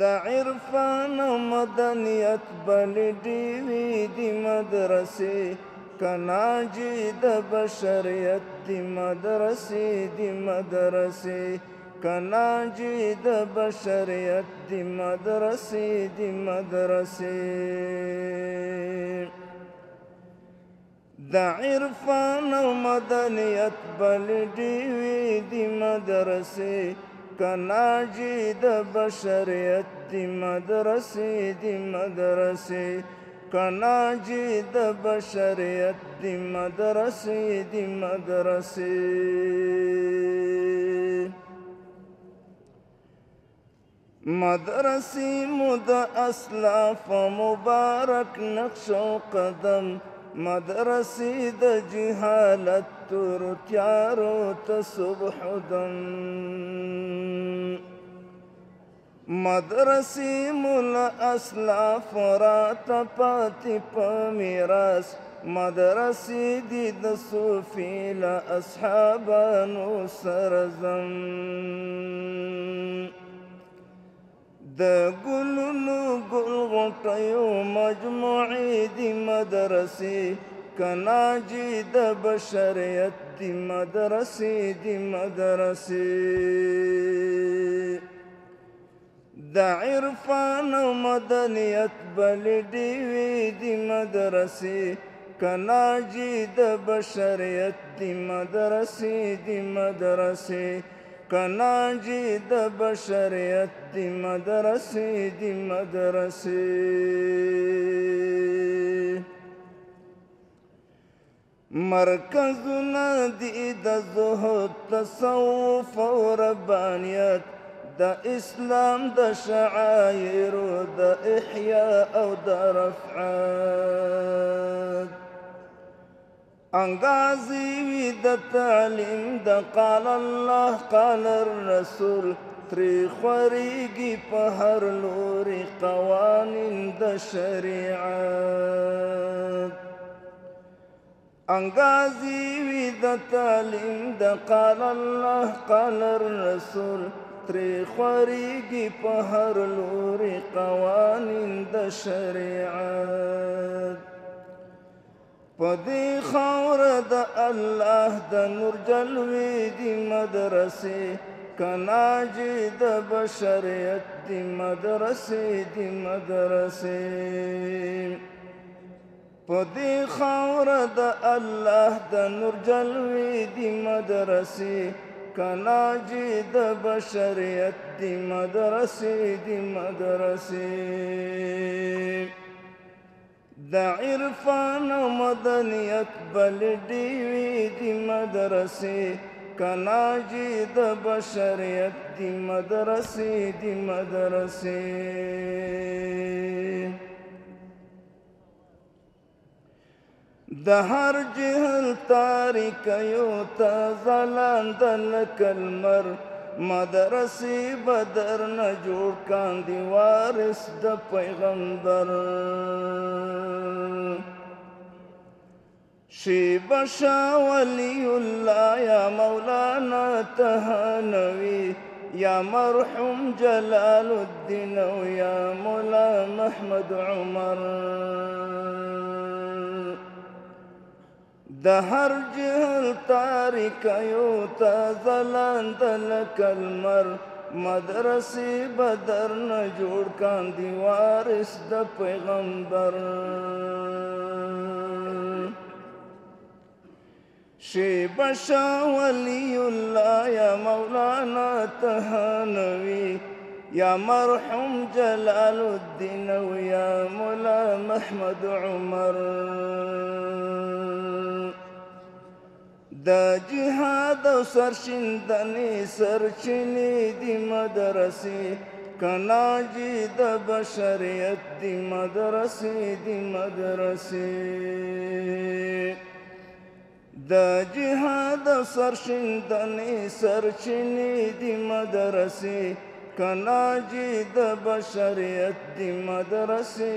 د عرفان او مدنیت بل ډیوی دی مدرسې کناجی د بشریت دی مدرسې کناجی د بشریت دی مدرسې د عرفان او مدنیت بل ډیوی دی مدرسې کناجی د بشریت دی مدرسې کناجی د بشریت دی مدرسې مدرسې مو د اسلاف مبارک نقش و قدم مدرسې د جهالت تور تیارو ته صبح دم مدرسې مو له اسلاف راته پاتې په میراث مدرسې دي د صوفي له اصحابانو سره زم د ګلونو ګل غوټیو مجموعې دي مدرسې کناجی د بشریت دی مدرسې د عرفان او مدنیت بل ډیوی دی مدرسې کناجی د بشریت دی مدرسې کناجی د بشریت دی مدرسې مرکزونه دي د زهد تصوف او ربانیت د اسلام د شعایرو د احیاء او د رفعات انګازې وي د تعلیم د قال الله قال الرسول ترې خورېږي په هر لوري قوانین د شریعت انګازې وي د تعلیم د قال الله قال الرسول ترې خورېږي په هر لوري قوانین د شریعت په دې خاوره د الله د نور جلوې دي مدرسې کناجی د بشریت دی مدرسې په دې خاوره د الله د نور جلوې دي مدرسې کناجی د بشریت دی مدرسې د عرفان او مدنیت بل ډیوی دی مدرسې کناجی د بشریت دی مدرسې د هر جهل تاریکیو ته ځلانده لکه لمر مدرسې بدر نه جوړ کاندي وارث د پیغمبر شیبه شاه ولی الله یا مولانا تهانوي یا مرحوم جلال الدین او یا مولا محمد عمر د هر جهل تاریکیو ته ځلانده لکه لمر مدرسې بدر نه جوړ کاندي وارث د پیغمبر شیبه شاه ولی الله یا مولانا تهانوي یا مرحوم جلال الدین او یا مولا محمد عمر د جهاد او سرشندنې سرچینې دي مدرسې کناجی د بشریت دی مدرسې د جهاد او سرشندنې سرچینې دي مدرسې کناجی د بشریت دی مدرسې